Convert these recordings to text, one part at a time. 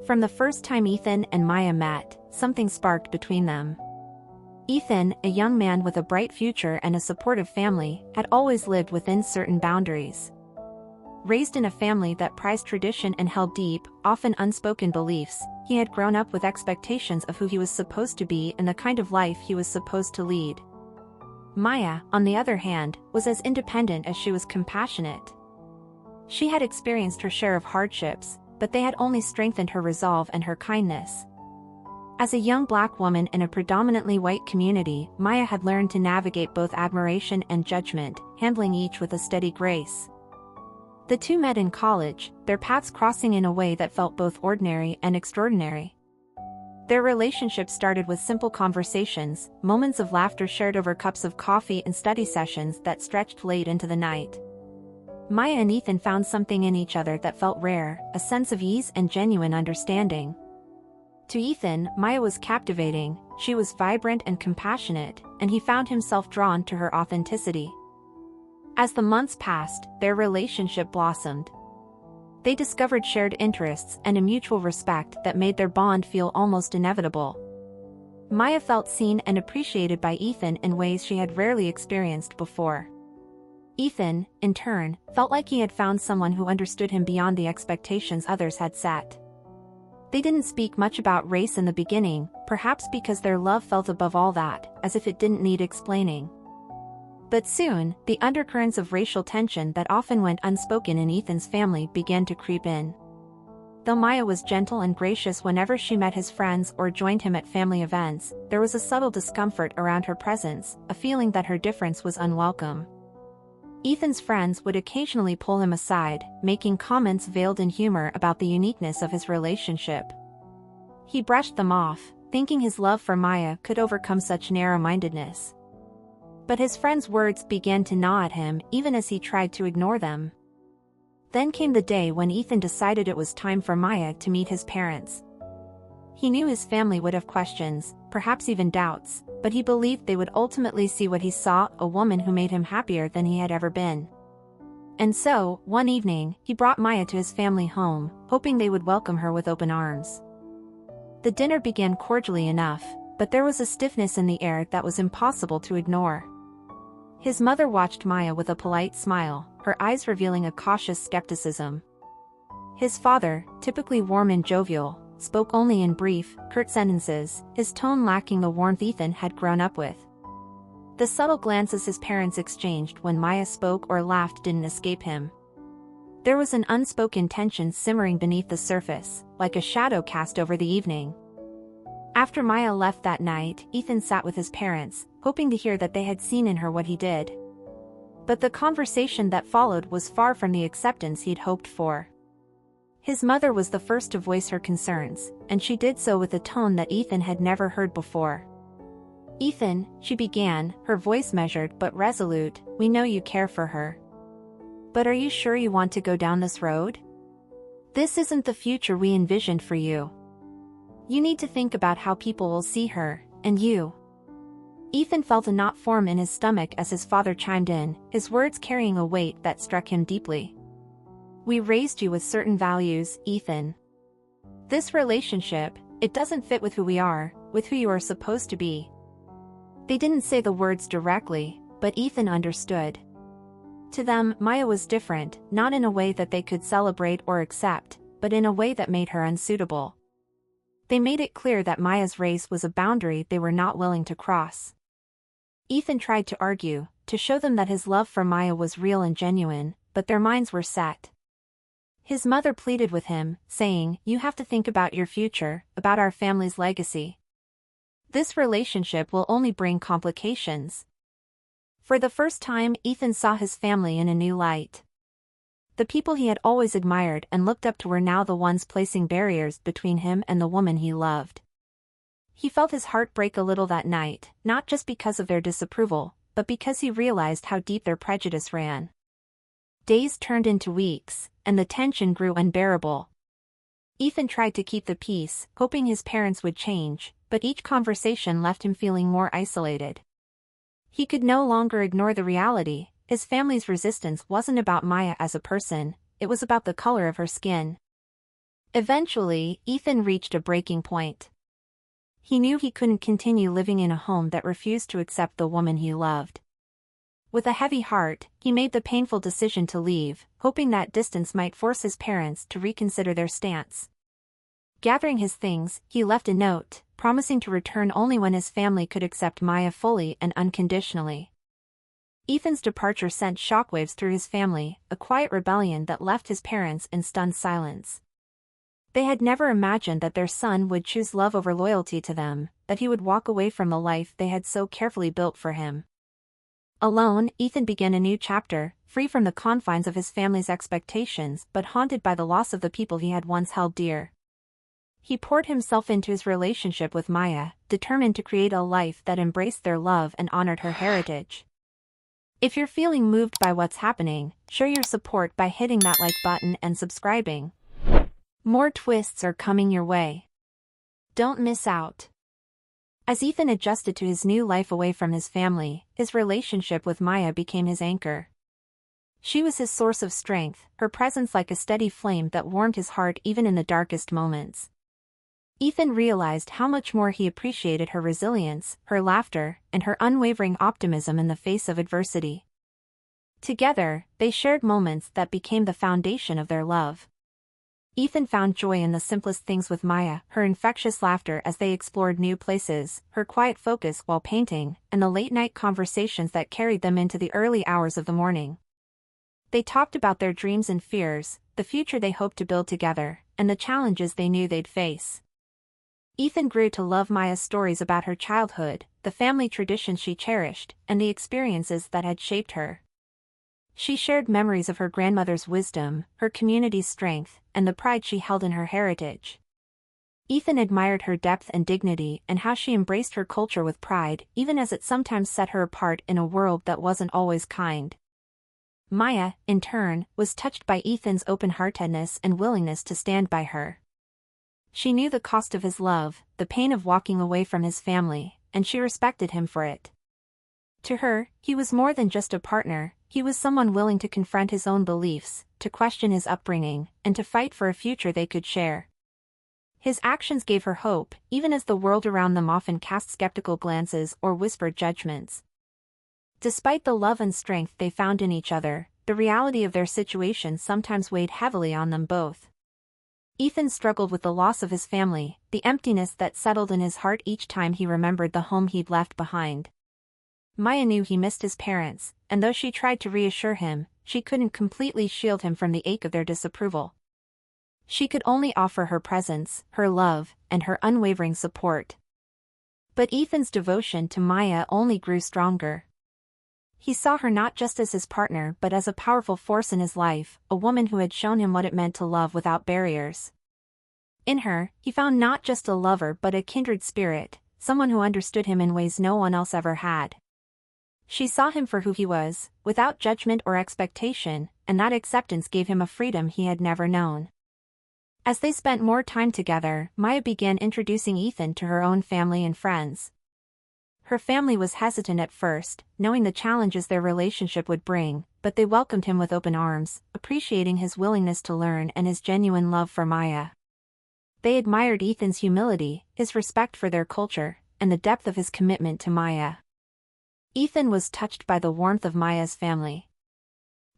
From the first time Ethan and Maya met, something sparked between them. Ethan, a young man with a bright future and a supportive family, had always lived within certain boundaries. Raised in a family that prized tradition and held deep, often unspoken beliefs, he had grown up with expectations of who he was supposed to be and the kind of life he was supposed to lead. Maya, on the other hand, was as independent as she was compassionate. She had experienced her share of hardships, but they had only strengthened her resolve and her kindness. As a young black woman in a predominantly white community, Maya had learned to navigate both admiration and judgment, handling each with a steady grace. The two met in college, their paths crossing in a way that felt both ordinary and extraordinary. Their relationship started with simple conversations, moments of laughter shared over cups of coffee and study sessions that stretched late into the night. Maya and Ethan found something in each other that felt rare, a sense of ease and genuine understanding. To Ethan, Maya was captivating, she was vibrant and compassionate, and he found himself drawn to her authenticity. As the months passed, their relationship blossomed. They discovered shared interests and a mutual respect that made their bond feel almost inevitable. Maya felt seen and appreciated by Ethan in ways she had rarely experienced before. Ethan, in turn, felt like he had found someone who understood him beyond the expectations others had set. They didn't speak much about race in the beginning, perhaps because their love felt above all that, as if it didn't need explaining. But soon, the undercurrents of racial tension that often went unspoken in Ethan's family began to creep in. Though Maya was gentle and gracious whenever she met his friends or joined him at family events, there was a subtle discomfort around her presence, a feeling that her difference was unwelcome. Ethan's friends would occasionally pull him aside, making comments veiled in humor about the uniqueness of his relationship. He brushed them off, thinking his love for Maya could overcome such narrow-mindedness. But his friends' words began to gnaw at him even as he tried to ignore them. Then came the day when Ethan decided it was time for Maya to meet his parents. He knew his family would have questions, perhaps even doubts, but he believed they would ultimately see what he saw, a woman who made him happier than he had ever been. And so, one evening, he brought Maya to his family home, hoping they would welcome her with open arms. The dinner began cordially enough, but there was a stiffness in the air that was impossible to ignore. His mother watched Maya with a polite smile, her eyes revealing a cautious skepticism. His father, typically warm and jovial, spoke only in brief, curt sentences, his tone lacking the warmth Ethan had grown up with. The subtle glances his parents exchanged when Maya spoke or laughed didn't escape him. There was an unspoken tension simmering beneath the surface, like a shadow cast over the evening. After Maya left that night, Ethan sat with his parents, hoping to hear that they had seen in her what he did. But the conversation that followed was far from the acceptance he'd hoped for. His mother was the first to voice her concerns, and she did so with a tone that Ethan had never heard before. "Ethan," she began, her voice measured but resolute, "we know you care for her. But are you sure you want to go down this road? This isn't the future we envisioned for you. You need to think about how people will see her, and you." Ethan felt a knot form in his stomach as his father chimed in, his words carrying a weight that struck him deeply. "We raised you with certain values, Ethan. This relationship, it doesn't fit with who we are, with who you are supposed to be." They didn't say the words directly, but Ethan understood. To them, Maya was different, not in a way that they could celebrate or accept, but in a way that made her unsuitable. They made it clear that Maya's race was a boundary they were not willing to cross. Ethan tried to argue, to show them that his love for Maya was real and genuine, but their minds were set. His mother pleaded with him, saying, "You have to think about your future, about our family's legacy. This relationship will only bring complications." For the first time, Ethan saw his family in a new light. The people he had always admired and looked up to were now the ones placing barriers between him and the woman he loved. He felt his heart break a little that night, not just because of their disapproval, but because he realized how deep their prejudice ran. Days turned into weeks, and the tension grew unbearable. Ethan tried to keep the peace, hoping his parents would change, but each conversation left him feeling more isolated. He could no longer ignore the reality. His family's resistance wasn't about Maya as a person, it was about the color of her skin. Eventually, Ethan reached a breaking point. He knew he couldn't continue living in a home that refused to accept the woman he loved. With a heavy heart, he made the painful decision to leave, hoping that distance might force his parents to reconsider their stance. Gathering his things, he left a note, promising to return only when his family could accept Maya fully and unconditionally. Ethan's departure sent shockwaves through his family, a quiet rebellion that left his parents in stunned silence. They had never imagined that their son would choose love over loyalty to them, that he would walk away from the life they had so carefully built for him. Alone, Ethan began a new chapter, free from the confines of his family's expectations but haunted by the loss of the people he had once held dear. He poured himself into his relationship with Maya, determined to create a life that embraced their love and honored her heritage. If you're feeling moved by what's happening, show your support by hitting that like button and subscribing. More twists are coming your way. Don't miss out. As Ethan adjusted to his new life away from his family, his relationship with Maya became his anchor. She was his source of strength, her presence like a steady flame that warmed his heart even in the darkest moments. Ethan realized how much more he appreciated her resilience, her laughter, and her unwavering optimism in the face of adversity. Together, they shared moments that became the foundation of their love. Ethan found joy in the simplest things with Maya, her infectious laughter as they explored new places, her quiet focus while painting, and the late-night conversations that carried them into the early hours of the morning. They talked about their dreams and fears, the future they hoped to build together, and the challenges they knew they'd face. Ethan grew to love Maya's stories about her childhood, the family traditions she cherished, and the experiences that had shaped her. She shared memories of her grandmother's wisdom, her community's strength, and the pride she held in her heritage. Ethan admired her depth and dignity and how she embraced her culture with pride, even as it sometimes set her apart in a world that wasn't always kind. Maya, in turn, was touched by Ethan's open-heartedness and willingness to stand by her. She knew the cost of his love, the pain of walking away from his family, and she respected him for it. To her, he was more than just a partner, he was someone willing to confront his own beliefs, to question his upbringing, and to fight for a future they could share. His actions gave her hope, even as the world around them often cast skeptical glances or whispered judgments. Despite the love and strength they found in each other, the reality of their situation sometimes weighed heavily on them both. Ethan struggled with the loss of his family, the emptiness that settled in his heart each time he remembered the home he'd left behind. Maya knew he missed his parents, and though she tried to reassure him, she couldn't completely shield him from the ache of their disapproval. She could only offer her presence, her love, and her unwavering support. But Ethan's devotion to Maya only grew stronger. He saw her not just as his partner but as a powerful force in his life, a woman who had shown him what it meant to love without barriers. In her, he found not just a lover but a kindred spirit, someone who understood him in ways no one else ever had. She saw him for who he was, without judgment or expectation, and that acceptance gave him a freedom he had never known. As they spent more time together, Maya began introducing Ethan to her own family and friends. Her family was hesitant at first, knowing the challenges their relationship would bring, but they welcomed him with open arms, appreciating his willingness to learn and his genuine love for Maya. They admired Ethan's humility, his respect for their culture, and the depth of his commitment to Maya. Ethan was touched by the warmth of Maya's family.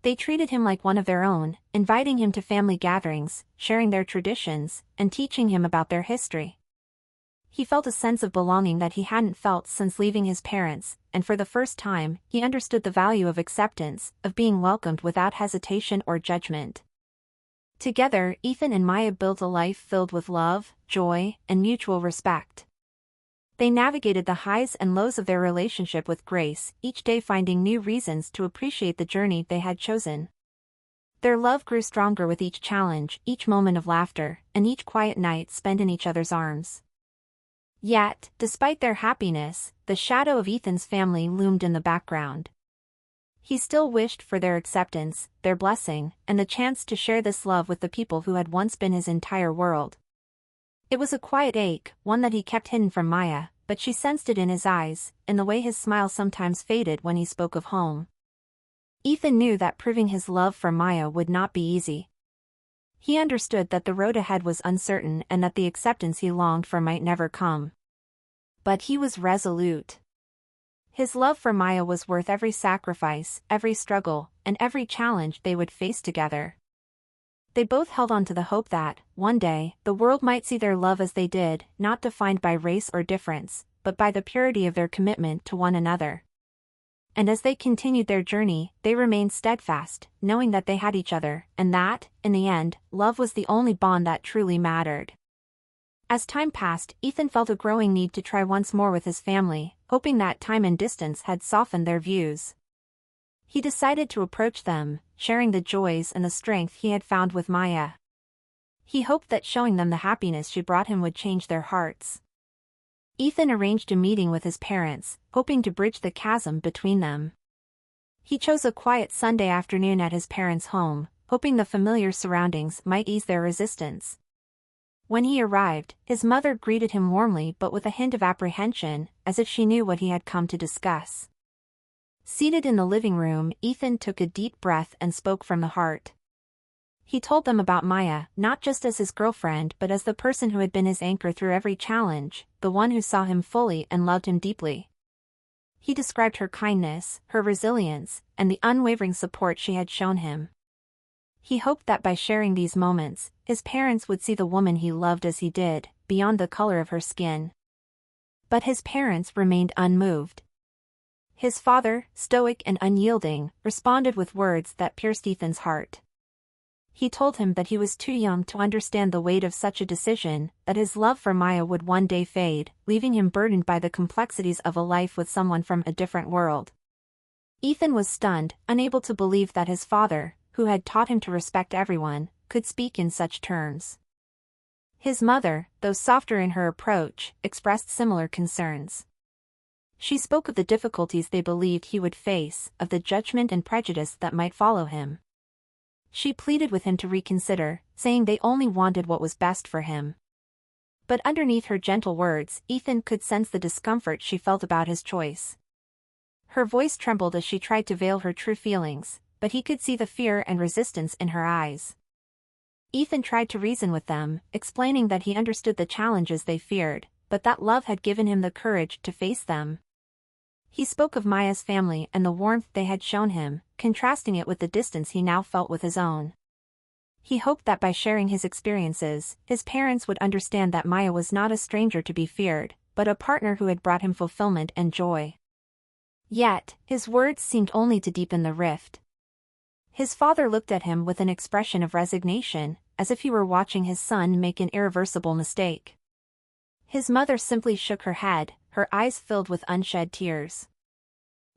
They treated him like one of their own, inviting him to family gatherings, sharing their traditions, and teaching him about their history. He felt a sense of belonging that he hadn't felt since leaving his parents, and for the first time, he understood the value of acceptance, of being welcomed without hesitation or judgment. Together, Ethan and Maya built a life filled with love, joy, and mutual respect. They navigated the highs and lows of their relationship with grace, each day finding new reasons to appreciate the journey they had chosen. Their love grew stronger with each challenge, each moment of laughter, and each quiet night spent in each other's arms. Yet, despite their happiness, the shadow of Ethan's family loomed in the background. He still wished for their acceptance, their blessing, and the chance to share this love with the people who had once been his entire world. It was a quiet ache, one that he kept hidden from Maya, but she sensed it in his eyes, in the way his smile sometimes faded when he spoke of home. Ethan knew that proving his love for Maya would not be easy. He understood that the road ahead was uncertain and that the acceptance he longed for might never come. But he was resolute. His love for Maya was worth every sacrifice, every struggle, and every challenge they would face together. They both held on to the hope that, one day, the world might see their love as they did, not defined by race or difference, but by the purity of their commitment to one another. And as they continued their journey, they remained steadfast, knowing that they had each other, and that, in the end, love was the only bond that truly mattered. As time passed, Ethan felt a growing need to try once more with his family, hoping that time and distance had softened their views. He decided to approach them, sharing the joys and the strength he had found with Maya. He hoped that showing them the happiness she brought him would change their hearts. Ethan arranged a meeting with his parents, hoping to bridge the chasm between them. He chose a quiet Sunday afternoon at his parents' home, hoping the familiar surroundings might ease their resistance. When he arrived, his mother greeted him warmly but with a hint of apprehension, as if she knew what he had come to discuss. Seated in the living room, Ethan took a deep breath and spoke from the heart. He told them about Maya, not just as his girlfriend but as the person who had been his anchor through every challenge, the one who saw him fully and loved him deeply. He described her kindness, her resilience, and the unwavering support she had shown him. He hoped that by sharing these moments, his parents would see the woman he loved as he did, beyond the color of her skin. But his parents remained unmoved. His father, stoic and unyielding, responded with words that pierced Ethan's heart. He told him that he was too young to understand the weight of such a decision, that his love for Maya would one day fade, leaving him burdened by the complexities of a life with someone from a different world. Ethan was stunned, unable to believe that his father, who had taught him to respect everyone, could speak in such terms. His mother, though softer in her approach, expressed similar concerns. She spoke of the difficulties they believed he would face, of the judgment and prejudice that might follow him. She pleaded with him to reconsider, saying they only wanted what was best for him. But underneath her gentle words, Ethan could sense the discomfort she felt about his choice. Her voice trembled as she tried to veil her true feelings, but he could see the fear and resistance in her eyes. Ethan tried to reason with them, explaining that he understood the challenges they feared, but that love had given him the courage to face them. He spoke of Maya's family and the warmth they had shown him, contrasting it with the distance he now felt with his own. He hoped that by sharing his experiences, his parents would understand that Maya was not a stranger to be feared, but a partner who had brought him fulfillment and joy. Yet, his words seemed only to deepen the rift. His father looked at him with an expression of resignation, as if he were watching his son make an irreversible mistake. His mother simply shook her head, her eyes filled with unshed tears.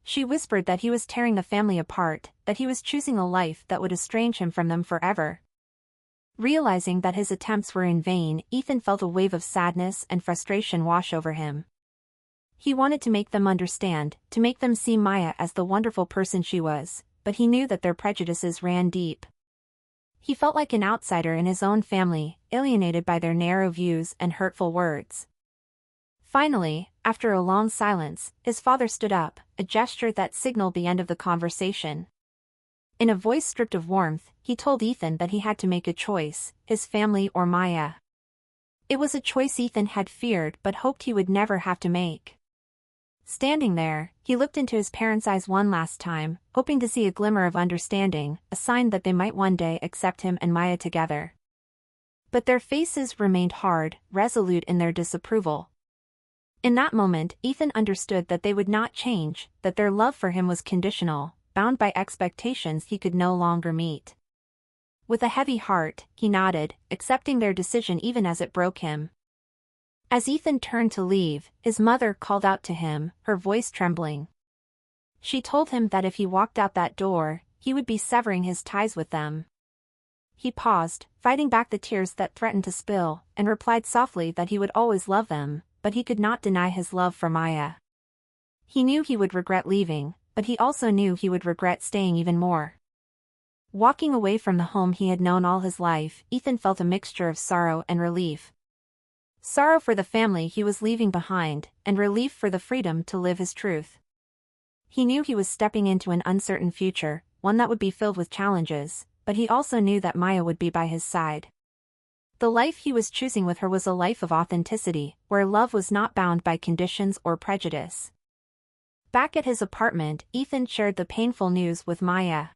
She whispered that he was tearing the family apart, that he was choosing a life that would estrange him from them forever. Realizing that his attempts were in vain, Ethan felt a wave of sadness and frustration wash over him. He wanted to make them understand, to make them see Maya as the wonderful person she was, but he knew that their prejudices ran deep. He felt like an outsider in his own family, alienated by their narrow views and hurtful words. Finally, after a long silence, his father stood up, a gesture that signaled the end of the conversation. In a voice stripped of warmth, he told Ethan that he had to make a choice, his family or Maya. It was a choice Ethan had feared but hoped he would never have to make. Standing there, he looked into his parents' eyes one last time, hoping to see a glimmer of understanding, a sign that they might one day accept him and Maya together. But their faces remained hard, resolute in their disapproval. In that moment, Ethan understood that they would not change, that their love for him was conditional, bound by expectations he could no longer meet. With a heavy heart, he nodded, accepting their decision even as it broke him. As Ethan turned to leave, his mother called out to him, her voice trembling. She told him that if he walked out that door, he would be severing his ties with them. He paused, fighting back the tears that threatened to spill, and replied softly that he would always love them, but he could not deny his love for Maya. He knew he would regret leaving, but he also knew he would regret staying even more. Walking away from the home he had known all his life, Ethan felt a mixture of sorrow and relief. Sorrow for the family he was leaving behind, and relief for the freedom to live his truth. He knew he was stepping into an uncertain future, one that would be filled with challenges, but he also knew that Maya would be by his side. The life he was choosing with her was a life of authenticity, where love was not bound by conditions or prejudice. Back at his apartment, Ethan shared the painful news with Maya.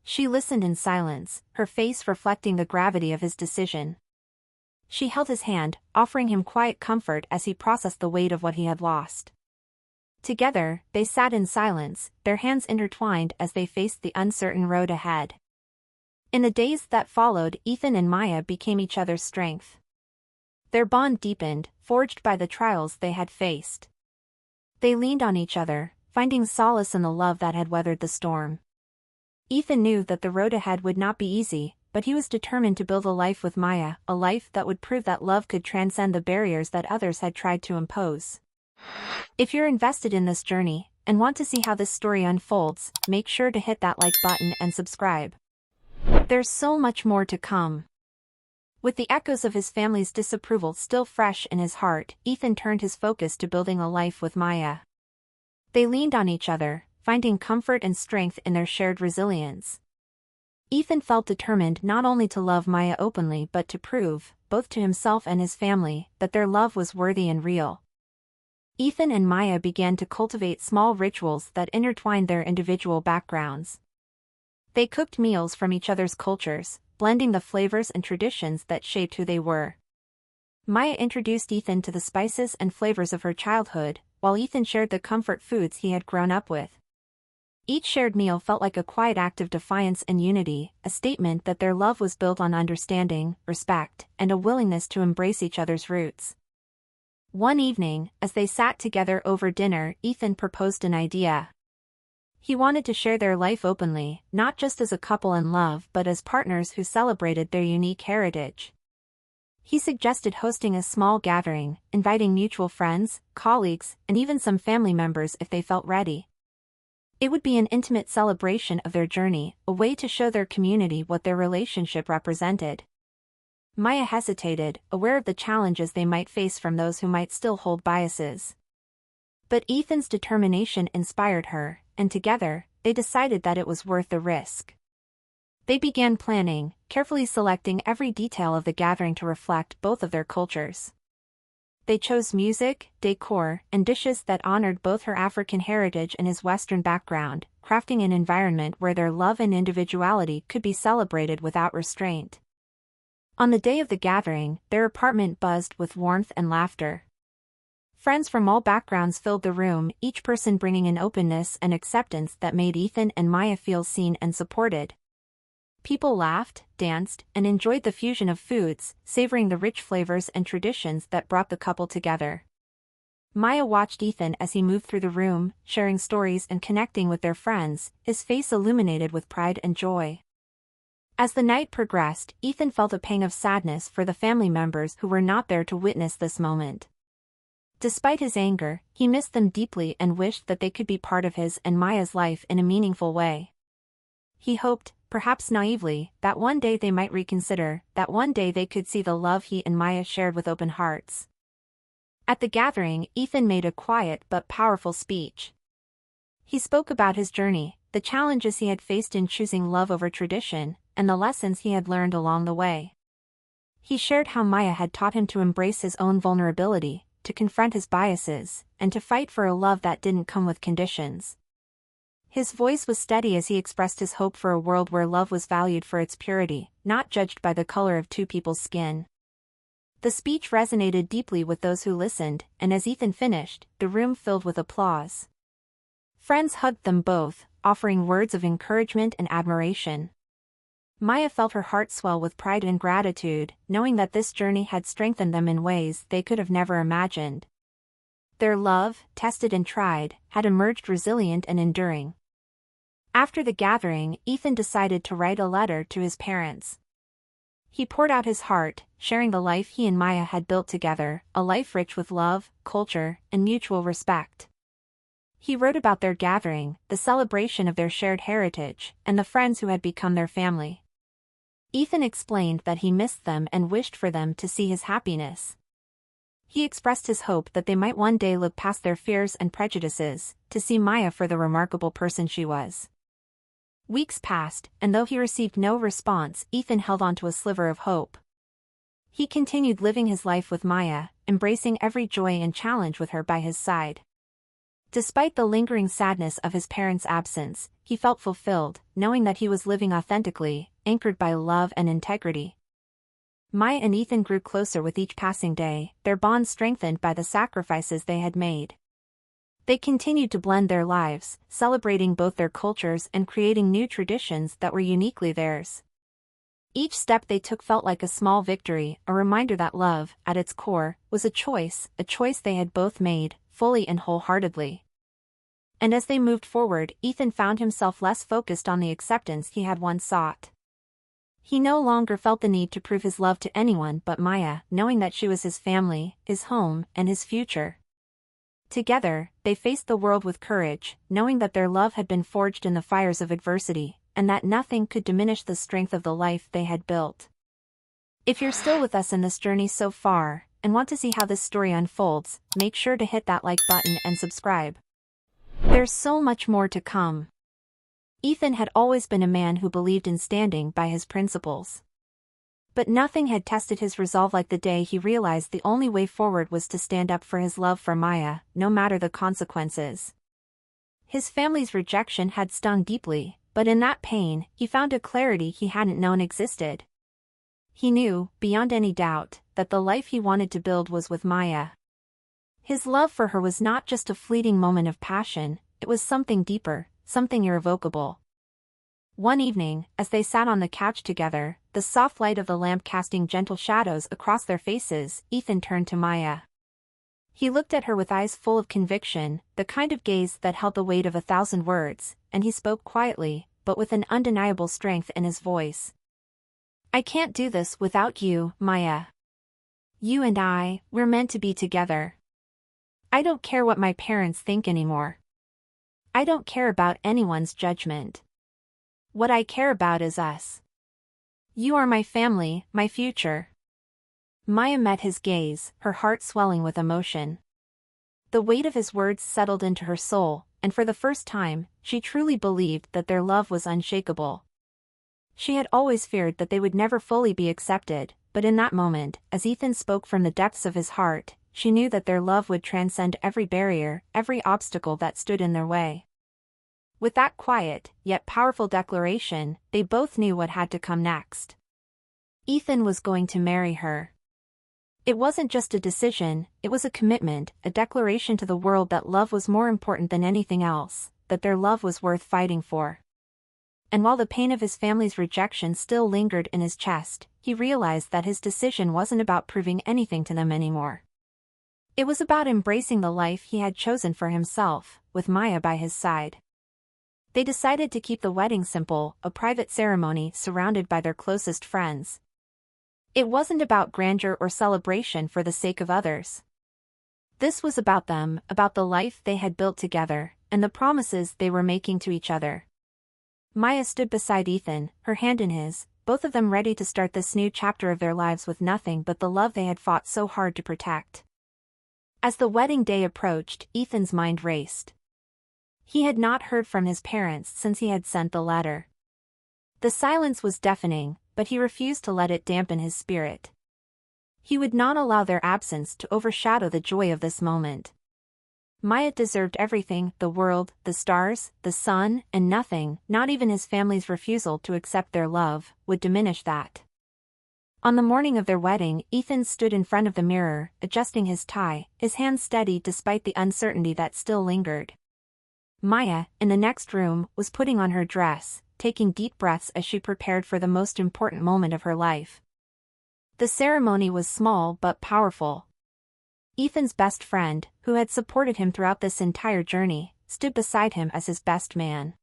She listened in silence, her face reflecting the gravity of his decision. She held his hand, offering him quiet comfort as he processed the weight of what he had lost. Together, they sat in silence, their hands intertwined as they faced the uncertain road ahead. In the days that followed, Ethan and Maya became each other's strength. Their bond deepened, forged by the trials they had faced. They leaned on each other, finding solace in the love that had weathered the storm. Ethan knew that the road ahead would not be easy, but he was determined to build a life with Maya, a life that would prove that love could transcend the barriers that others had tried to impose. If you're invested in this journey, and want to see how this story unfolds, make sure to hit that like button and subscribe. There's so much more to come. With the echoes of his family's disapproval still fresh in his heart, Ethan turned his focus to building a life with Maya. They leaned on each other, finding comfort and strength in their shared resilience. Ethan felt determined not only to love Maya openly but to prove, both to himself and his family, that their love was worthy and real. Ethan and Maya began to cultivate small rituals that intertwined their individual backgrounds. They cooked meals from each other's cultures, blending the flavors and traditions that shaped who they were. Maya introduced Ethan to the spices and flavors of her childhood, while Ethan shared the comfort foods he had grown up with. Each shared meal felt like a quiet act of defiance and unity, a statement that their love was built on understanding, respect, and a willingness to embrace each other's roots. One evening, as they sat together over dinner, Ethan proposed an idea. He wanted to share their life openly, not just as a couple in love but as partners who celebrated their unique heritage. He suggested hosting a small gathering, inviting mutual friends, colleagues, and even some family members if they felt ready. It would be an intimate celebration of their journey, a way to show their community what their relationship represented. Maya hesitated, aware of the challenges they might face from those who might still hold biases. But Ethan's determination inspired her, and together, they decided that it was worth the risk. They began planning, carefully selecting every detail of the gathering to reflect both of their cultures. They chose music, decor, and dishes that honored both her African heritage and his Western background, crafting an environment where their love and individuality could be celebrated without restraint. On the day of the gathering, their apartment buzzed with warmth and laughter. Friends from all backgrounds filled the room, each person bringing an openness and acceptance that made Ethan and Maya feel seen and supported. People laughed, danced, and enjoyed the fusion of foods, savoring the rich flavors and traditions that brought the couple together. Maya watched Ethan as he moved through the room, sharing stories and connecting with their friends, his face illuminated with pride and joy. As the night progressed, Ethan felt a pang of sadness for the family members who were not there to witness this moment. Despite his anger, he missed them deeply and wished that they could be part of his and Maya's life in a meaningful way. He hoped, perhaps naively, that one day they might reconsider, that one day they could see the love he and Maya shared with open hearts. At the gathering, Ethan made a quiet but powerful speech. He spoke about his journey, the challenges he had faced in choosing love over tradition, and the lessons he had learned along the way. He shared how Maya had taught him to embrace his own vulnerability, to confront his biases, and to fight for a love that didn't come with conditions. His voice was steady as he expressed his hope for a world where love was valued for its purity, not judged by the color of two people's skin. The speech resonated deeply with those who listened, and as Ethan finished, the room filled with applause. Friends hugged them both, offering words of encouragement and admiration. Maya felt her heart swell with pride and gratitude, knowing that this journey had strengthened them in ways they could have never imagined. Their love, tested and tried, had emerged resilient and enduring. After the gathering, Ethan decided to write a letter to his parents. He poured out his heart, sharing the life he and Maya had built together, a life rich with love, culture, and mutual respect. He wrote about their gathering, the celebration of their shared heritage, and the friends who had become their family. Ethan explained that he missed them and wished for them to see his happiness. He expressed his hope that they might one day look past their fears and prejudices, to see Maya for the remarkable person she was. Weeks passed, and though he received no response, Ethan held on to a sliver of hope. He continued living his life with Maya, embracing every joy and challenge with her by his side. Despite the lingering sadness of his parents' absence, he felt fulfilled, knowing that he was living authentically, anchored by love and integrity. Maya and Ethan grew closer with each passing day, their bond strengthened by the sacrifices they had made. They continued to blend their lives, celebrating both their cultures and creating new traditions that were uniquely theirs. Each step they took felt like a small victory, a reminder that love, at its core, was a choice they had both made, fully and wholeheartedly. And as they moved forward, Ethan found himself less focused on the acceptance he had once sought. He no longer felt the need to prove his love to anyone but Maya, knowing that she was his family, his home, and his future. Together, they faced the world with courage, knowing that their love had been forged in the fires of adversity, and that nothing could diminish the strength of the life they had built. If you're still with us in this journey so far, and want to see how this story unfolds, make sure to hit that like button and subscribe. There's so much more to come. Ethan had always been a man who believed in standing by his principles. But nothing had tested his resolve like the day he realized the only way forward was to stand up for his love for Maya, no matter the consequences. His family's rejection had stung deeply, but in that pain, he found a clarity he hadn't known existed. He knew, beyond any doubt, that the life he wanted to build was with Maya. His love for her was not just a fleeting moment of passion, it was something deeper, something irrevocable. One evening, as they sat on the couch together, the soft light of the lamp casting gentle shadows across their faces, Ethan turned to Maya. He looked at her with eyes full of conviction, the kind of gaze that held the weight of 1,000 words, and he spoke quietly, but with an undeniable strength in his voice. "I can't do this without you, Maya. You and we're meant to be together. I don't care what my parents think anymore. I don't care about anyone's judgment. What I care about is us. You are my family, my future." Maya met his gaze, her heart swelling with emotion. The weight of his words settled into her soul, and for the first time, she truly believed that their love was unshakable. She had always feared that they would never fully be accepted, but in that moment, as Ethan spoke from the depths of his heart, she knew that their love would transcend every barrier, every obstacle that stood in their way. With that quiet, yet powerful declaration, they both knew what had to come next. Ethan was going to marry her. It wasn't just a decision, it was a commitment, a declaration to the world that love was more important than anything else, that their love was worth fighting for. And while the pain of his family's rejection still lingered in his chest, he realized that his decision wasn't about proving anything to them anymore. It was about embracing the life he had chosen for himself, with Maya by his side. They decided to keep the wedding simple, a private ceremony surrounded by their closest friends. It wasn't about grandeur or celebration for the sake of others. This was about them, about the life they had built together, and the promises they were making to each other. Maya stood beside Ethan, her hand in his, both of them ready to start this new chapter of their lives with nothing but the love they had fought so hard to protect. As the wedding day approached, Ethan's mind raced. He had not heard from his parents since he had sent the letter. The silence was deafening, but he refused to let it dampen his spirit. He would not allow their absence to overshadow the joy of this moment. Maya deserved everything, the world, the stars, the sun, and nothing, not even his family's refusal to accept their love, would diminish that. On the morning of their wedding, Ethan stood in front of the mirror, adjusting his tie, his hands steady despite the uncertainty that still lingered. Maya, in the next room, was putting on her dress, taking deep breaths as she prepared for the most important moment of her life. The ceremony was small but powerful. Ethan's best friend, who had supported him throughout this entire journey, stood beside him as his best man.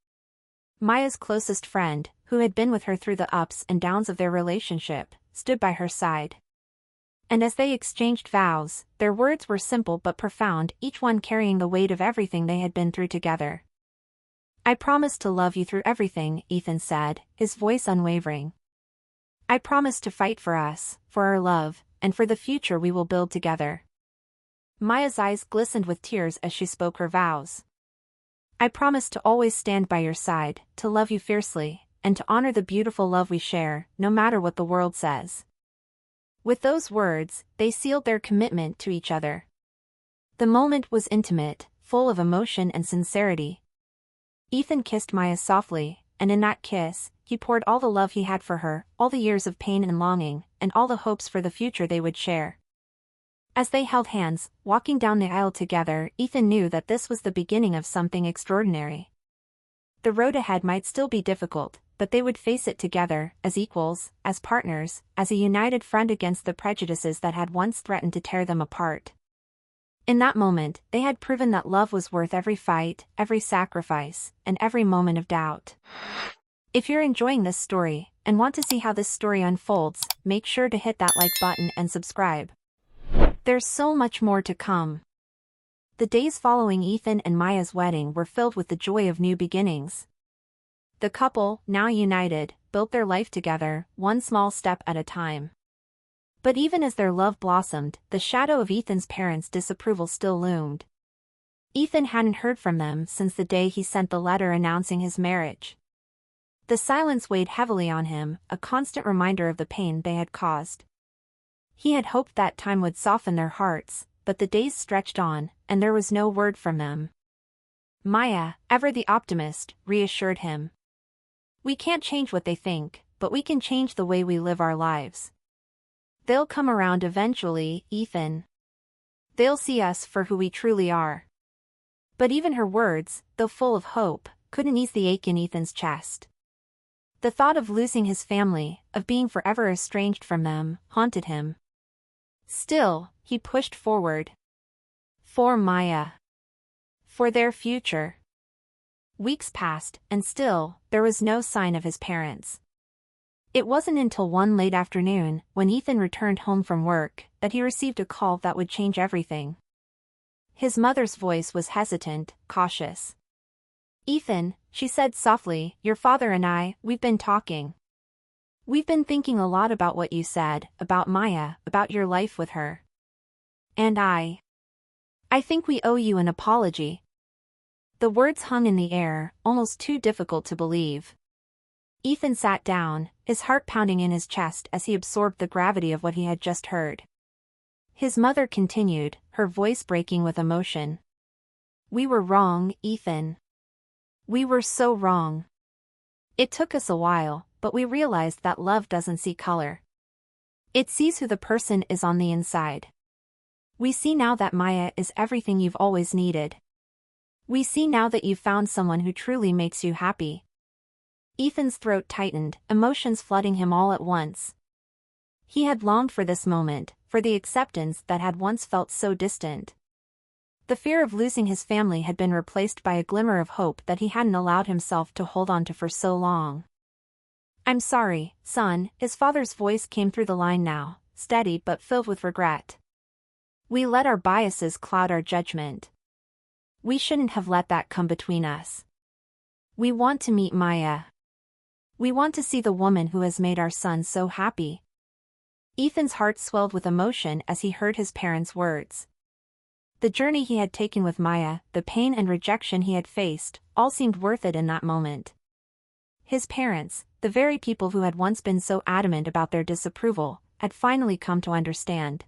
Maya's closest friend, who had been with her through the ups and downs of their relationship, stood by her side. And as they exchanged vows, their words were simple but profound, each one carrying the weight of everything they had been through together. "I promise to love you through everything," Ethan said, his voice unwavering. "I promise to fight for us, for our love, and for the future we will build together." Maya's eyes glistened with tears as she spoke her vows. I promise to always stand by your side, to love you fiercely, and to honor the beautiful love we share, no matter what the world says." With those words, they sealed their commitment to each other. The moment was intimate, full of emotion and sincerity. Ethan kissed Maya softly, and in that kiss, he poured all the love he had for her, all the years of pain and longing, and all the hopes for the future they would share. As they held hands, walking down the aisle together, Ethan knew that this was the beginning of something extraordinary. The road ahead might still be difficult, but they would face it together, as equals, as partners, as a united front against the prejudices that had once threatened to tear them apart. In that moment, they had proven that love was worth every fight, every sacrifice, and every moment of doubt. If you're enjoying this story, and want to see how this story unfolds, make sure to hit that like button and subscribe. There's so much more to come. The days following Ethan and Maya's wedding were filled with the joy of new beginnings. The couple, now united, built their life together, one small step at a time. But even as their love blossomed, the shadow of Ethan's parents' disapproval still loomed. Ethan hadn't heard from them since the day he sent the letter announcing his marriage. The silence weighed heavily on him, a constant reminder of the pain they had caused. He had hoped that time would soften their hearts, but the days stretched on, and there was no word from them. Maya, ever the optimist, reassured him. "We can't change what they think, but we can change the way we live our lives. They'll come around eventually, Ethan. They'll see us for who we truly are." But even her words, though full of hope, couldn't ease the ache in Ethan's chest. The thought of losing his family, of being forever estranged from them, haunted him. Still, he pushed forward. For Maya. For their future. Weeks passed, and still, there was no sign of his parents. It wasn't until one late afternoon, when Ethan returned home from work, that he received a call that would change everything. His mother's voice was hesitant, cautious. "Ethan," she said softly, "your father and we've been talking. We've been thinking a lot about what you said, about Maya, about your life with her. And I think we owe you an apology." The words hung in the air, almost too difficult to believe. Ethan sat down, his heart pounding in his chest as he absorbed the gravity of what he had just heard. His mother continued, her voice breaking with emotion. "We were wrong, Ethan. We were so wrong. It took us a while, but we realized that love doesn't see color. It sees who the person is on the inside. We see now that Maya is everything you've always needed. We see now that you've found someone who truly makes you happy." Ethan's throat tightened, emotions flooding him all at once. He had longed for this moment, for the acceptance that had once felt so distant. The fear of losing his family had been replaced by a glimmer of hope that he hadn't allowed himself to hold on to for so long. "I'm sorry, son," his father's voice came through the line now, steady but filled with regret. "We let our biases cloud our judgment. We shouldn't have let that come between us. We want to meet Maya. We want to see the woman who has made our son so happy." Ethan's heart swelled with emotion as he heard his parents' words. The journey he had taken with Maya, the pain and rejection he had faced, all seemed worth it in that moment. His parents, the very people who had once been so adamant about their disapproval, had finally come to understand.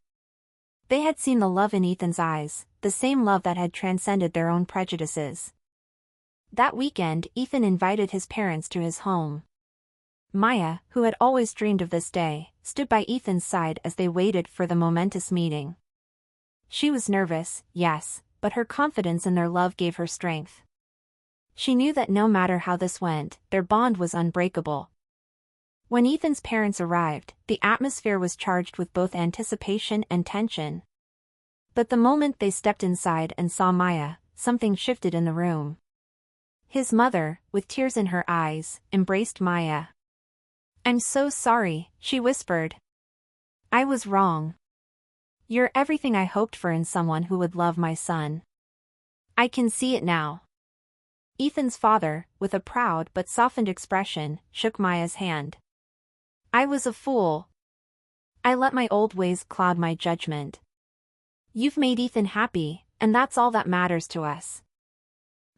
They had seen the love in Ethan's eyes, the same love that had transcended their own prejudices. That weekend, Ethan invited his parents to his home. Maya, who had always dreamed of this day, stood by Ethan's side as they waited for the momentous meeting. She was nervous, yes, but her confidence in their love gave her strength. She knew that no matter how this went, their bond was unbreakable. When Ethan's parents arrived, the atmosphere was charged with both anticipation and tension. But the moment they stepped inside and saw Maya, something shifted in the room. His mother, with tears in her eyes, embraced Maya. "I'm so sorry," she whispered. "I was wrong. You're everything I hoped for in someone who would love my son. I can see it now." Ethan's father, with a proud but softened expression, shook Maya's hand. "I was a fool. I let my old ways cloud my judgment. You've made Ethan happy, and that's all that matters to us."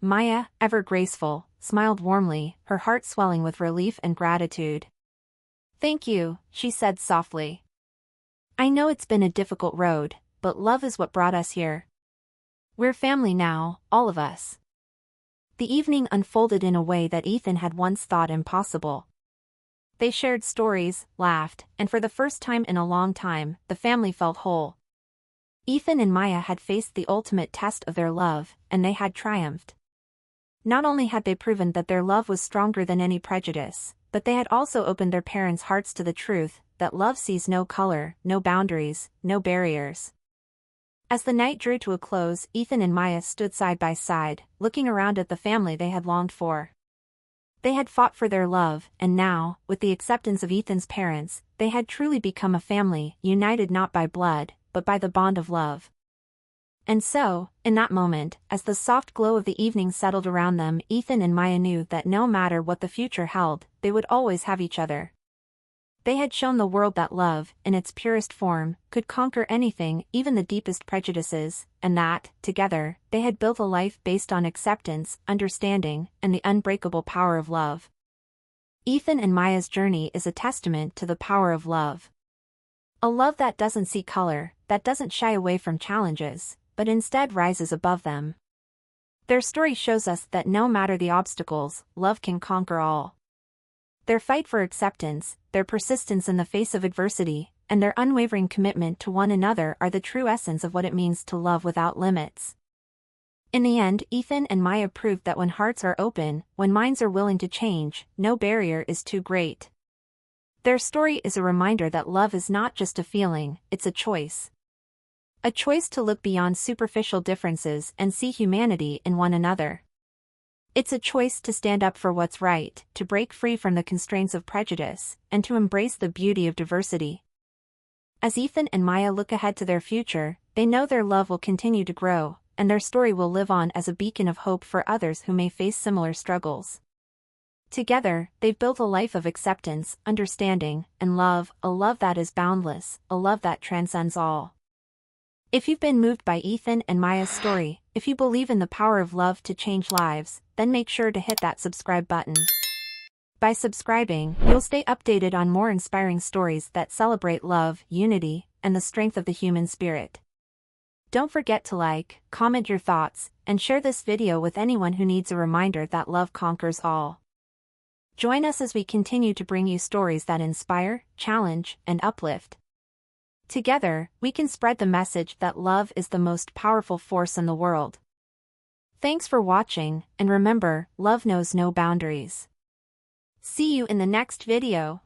Maya, ever graceful, smiled warmly, her heart swelling with relief and gratitude. "Thank you," she said softly. "I know it's been a difficult road, but love is what brought us here. We're family now, all of us." The evening unfolded in a way that Ethan had once thought impossible. They shared stories, laughed, and for the first time in a long time, the family felt whole. Ethan and Maya had faced the ultimate test of their love, and they had triumphed. Not only had they proven that their love was stronger than any prejudice, but they had also opened their parents' hearts to the truth that love sees no color, no boundaries, no barriers. As the night drew to a close, Ethan and Maya stood side by side, looking around at the family they had longed for. They had fought for their love, and now, with the acceptance of Ethan's parents, they had truly become a family, united not by blood, but by the bond of love. And so, in that moment, as the soft glow of the evening settled around them, Ethan and Maya knew that no matter what the future held, they would always have each other. They had shown the world that love, in its purest form, could conquer anything, even the deepest prejudices, and that, together, they had built a life based on acceptance, understanding, and the unbreakable power of love. Ethan and Maya's journey is a testament to the power of love. A love that doesn't see color, that doesn't shy away from challenges, but instead rises above them. Their story shows us that no matter the obstacles, love can conquer all. Their fight for acceptance, their persistence in the face of adversity, and their unwavering commitment to one another are the true essence of what it means to love without limits. In the end, Ethan and Maya proved that when hearts are open, when minds are willing to change, no barrier is too great. Their story is a reminder that love is not just a feeling, it's a choice. A choice to look beyond superficial differences and see humanity in one another. It's a choice to stand up for what's right, to break free from the constraints of prejudice, and to embrace the beauty of diversity. As Ethan and Maya look ahead to their future, they know their love will continue to grow, and their story will live on as a beacon of hope for others who may face similar struggles. Together, they've built a life of acceptance, understanding, and love, a love that is boundless, a love that transcends all. If you've been moved by Ethan and Maya's story, if you believe in the power of love to change lives, then make sure to hit that subscribe button. By subscribing, you'll stay updated on more inspiring stories that celebrate love, unity, and the strength of the human spirit. Don't forget to like, comment your thoughts, and share this video with anyone who needs a reminder that love conquers all. Join us as we continue to bring you stories that inspire, challenge, and uplift. Together, we can spread the message that love is the most powerful force in the world. Thanks for watching, and remember, love knows no boundaries. See you in the next video.